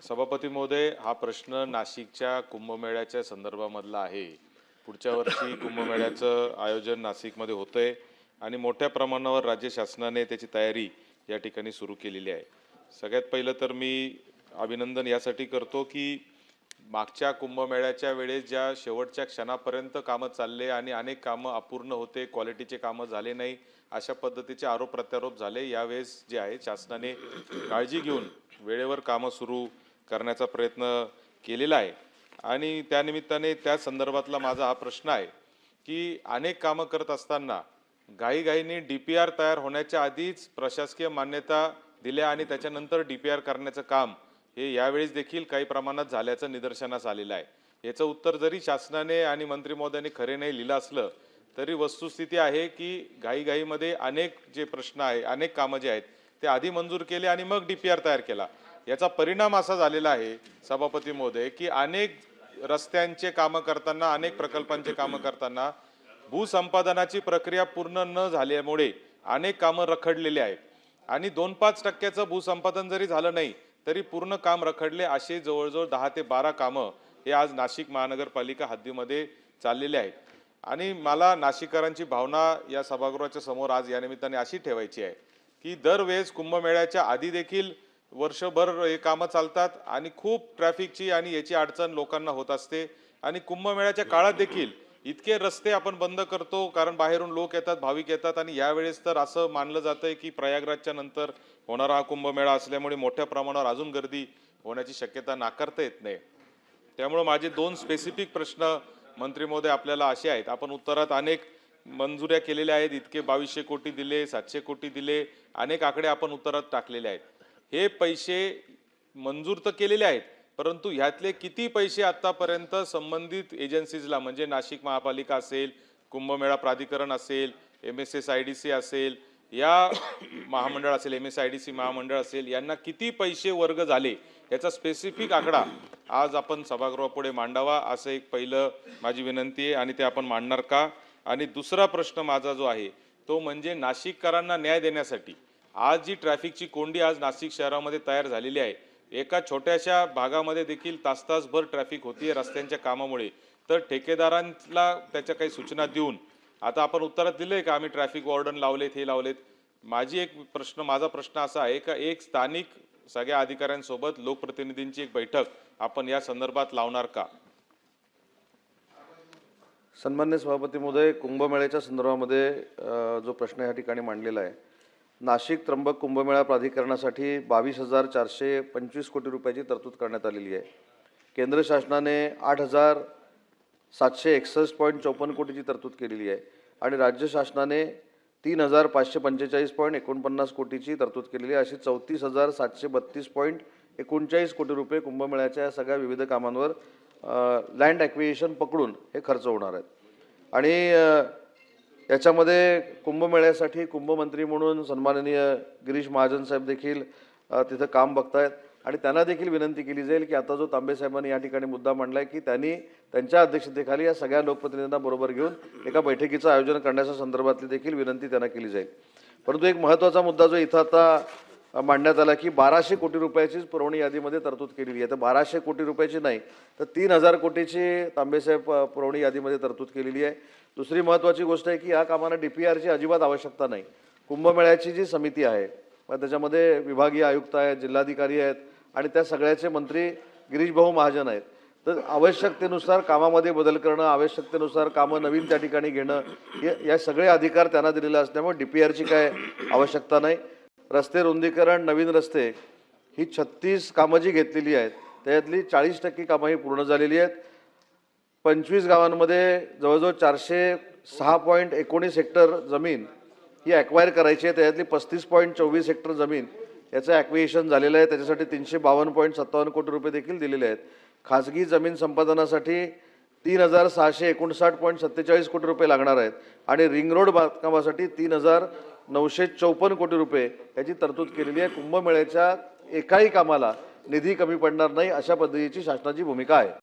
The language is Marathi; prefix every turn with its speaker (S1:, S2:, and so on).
S1: सभापती महोदय, हा प्रश्न नाशिकच्या कुंभमेळ्याच्या संदर्भामधला आहे। पुढच्या वर्षी कुंभमेळ्याचं आयोजन नाशिकमध्ये होतंय आणि मोठ्या प्रमाणावर राज्य शासनाने त्याची तयारी या ठिकाणी सुरू केलेली आहे। सगळ्यात पहिलं तर मी अभिनंदन यासाठी करतो की मागच्या कुंभमेळ्याच्या वेळेस ज्या शेवटच्या क्षणापर्यंत कामं चालले आणि अनेक कामं अपूर्ण होते, क्वालिटीचे कामं झाले नाही, अशा पद्धतीचे आरोप प्रत्यारोप झाले। यावेळेस जे आहे शासनाने काळजी घेऊन वेळेवर कामं सुरू करण्याचा प्रयत्न केलेला आहे आणि त्यानिमित्ताने त्या संदर्भातला माझा हा प्रश्न आहे की अनेक कामं करत असताना घाईघाईने डीपीआर तयार होण्याच्या आधीच प्रशासकीय मान्यता दिल्या आणि त्याच्यानंतर डीपीआर करण्याचं काम हे यावेळेस देखील काही प्रमाणात झाल्याचं निदर्शनास आलेलं आहे। याचं उत्तर जरी शासनाने आणि मंत्री महोदयांनी खरे नाही लिहिलं असलं तरी वस्तुस्थिती आहे की घाईघाईमध्ये अनेक जे प्रश्न आहे, अनेक कामं जे आहेत ते आधी मंजूर केले आणि मग डीपीआर तयार केला। याचा परिणाम असा झालेला आहे सभापती महोदय की अनेक रस्त्यांचे कामं करताना, अनेक प्रकल्पांचे कामं करताना भूसंपादनाची प्रक्रिया पूर्ण न झाल्यामुळे अनेक कामं रखडलेली आहेत आणि 2-5% भूसंपादन जरी झालं नाही तरी पूर्ण काम रखडले। असे जवळजवळ 10 ते 12 कामं हे आज नाशिक महानगरपालिका हद्दीमध्ये चाललेले आहेत आणि मला नाशिककरांची भावना या सभागृहाच्या समोर आज या निमित्ताने अशी ठेवायची आहे की दरवेळेस कुंभमेळ्याच्या आधी देखील वर्षभर हे कामं चालतात आणि खूप ट्रॅफिकची आणि याची अडचण लोकांना होत असते आणि कुंभमेळ्याच्या काळात देखील इतके रस्ते आपण बंद करतो कारण बाहेरून लोक येतात, भाविक येतात आणि यावेळेस तर असं मानलं जातंय की प्रयागराजच्या नंतर होणारा हा कुंभमेळा असल्यामुळे मोठ्या प्रमाणावर अजून गर्दी होण्याची शक्यता नाकारता येत नाही। त्यामुळे माझे 2 स्पेसिफिक प्रश्न मंत्री महोदय आपल्याला असे आहेत। आपण उत्तरात अनेक मंजुऱ्या केलेल्या आहेत, इतके 2200 कोटी दिले, 700 कोटी दिले, अनेक आकडे आपण उत्तरात टाकलेले आहेत। हे पैसे मंजूर तर केलेले आहेत परंतु ह्यातले किती पैसे आतापर्यंत संबंधित एजन्सीजला म्हणजे नाशिक महापालिका असेल, कुंभमेळा प्राधिकरण असेल, MSSIDC असेल, या महामंडळ असेल, MSIDC महामंडळ असेल, यांना किती पैसे वर्ग झाले याचा स्पेसिफिक आकडा आज आपण सभागृहापुढे मांडावा असं एक पहिलं माझी विनंती आहे आणि ते आपण मांडणार का? आणि दुसरा प्रश्न माझा जो आहे तो म्हणजे नाशिककरांना न्याय देण्यासाठी आज जी ट्रॅफिकची कोंडी आज नाशिक शहरामध्ये तयार झालेली आहे, एका छोट्याशा भागामध्ये देखील तास-तासभर ट्रॅफिक होतीये रस्त्यांच्या कामामुळे, तर ठेकेदारांना त्याच्या काही सूचना देऊन आता आपण उत्तरात दिलंय का आम्ही ट्रॅफिक वॉर्डन लावलेत, हे लावलेत। माझा प्रश्न असा आहे का एक स्थानिक सगळ्या अधिकाऱ्यांसोबत लोकप्रतिनिधींची एक बैठक आपण या संदर्भात लावणार का?
S2: सन्मान्य सभापती महोदय, कुंभमेळ्याच्या संदर्भामध्ये जो प्रश्न या ठिकाणी मांडलेला आहे, नाशिक त्र्यंबक कुंभमेळा प्राधिकरणासाठी 22,425 कोटी रुपयाची तरतूद करण्यात आलेली आहे। केंद्र शासनाने 8,761.54 कोटीची तरतूद केलेली आहे आणि राज्य शासनाने 3,545.49 कोटीची तरतूद केलेली आहे। अशी 34,732.39 कोटी रुपये कुंभमेळ्याच्या सगळ्या विविध कामांवर लँड ॲक्विजिशन पकडून हे खर्च होणार आहेत आणि याच्यामध्ये कुंभमेळ्यासाठी कुंभमंत्री म्हणून सन्माननीय गिरीश महाजन साहेब देखील तिथं काम बघतायत आणि त्यांना देखील विनंती केली जाईल की आता जो तांबे साहेबांनी या ठिकाणी मुद्दा मांडला आहे की त्यांनी त्यांच्या अध्यक्षतेखाली या सगळ्या लोकप्रतिनिधींना बरोबर घेऊन एका बैठकीचं आयोजन करण्याच्या संदर्भातली देखील विनंती त्यांना केली जाईल। परंतु एक महत्त्वाचा मुद्दा जो इथं आता मांडण्यात आला की 1200 कोटी रुपयाचीच पुरवणी यादीमध्ये तरतूद केलेली आहे, तर 1200 कोटी रुपयाची नाही तर 3000 कोटीची तांबेसाहेब पुरवणी यादीमध्ये तरतूद केलेली आहे। दुसरी महत्त्वाची गोष्ट आहे की या कामांना डीपीआरची अजिबात आवश्यकता नाही। कुंभमेळ्याची जी समिती आहे त्याच्यामध्ये विभागीय आयुक्त आहेत, जिल्हाधिकारी आहेत आणि त्या सगळ्याचे मंत्री गिरीश भाऊ महाजन आहेत, तर आवश्यकतेनुसार कामामध्ये बदल करणं, आवश्यकतेनुसार कामं नवीन त्या ठिकाणी घेणं या सगळे अधिकार त्यांना दिलेले असल्यामुळे डीपीआरची काय आवश्यकता नाही। रस्ते रुंदीकरण, नवीन रस्ते ही 36 कामं जी घेतलेली आहेत त्यातली 40% कामं ही पूर्ण झालेली आहेत। 25 गावांमध्ये जवळजवळ 406.19 हेक्टर जमीन ही ॲक्वायर करायची आहे, त्यातली 35.24 हेक्टर जमीन याचं ॲक्विजिशन झालेलं आहे। त्याच्यासाठी 352.57 कोटी रुपये देखील दिलेले आहेत। खाजगी जमीन संपादनासाठी 3,659.47 कोटी रुपये लागणार आहेत आणि रिंग रोड बांधकामासाठी 3,954 कोटी रुपये याची तरतूद केलेली आहे। कुंभमेळ्याच्या एकाही कामाला निधी कमी पडणार नाही अशा पद्धतीची शासनाची भूमिका आहे।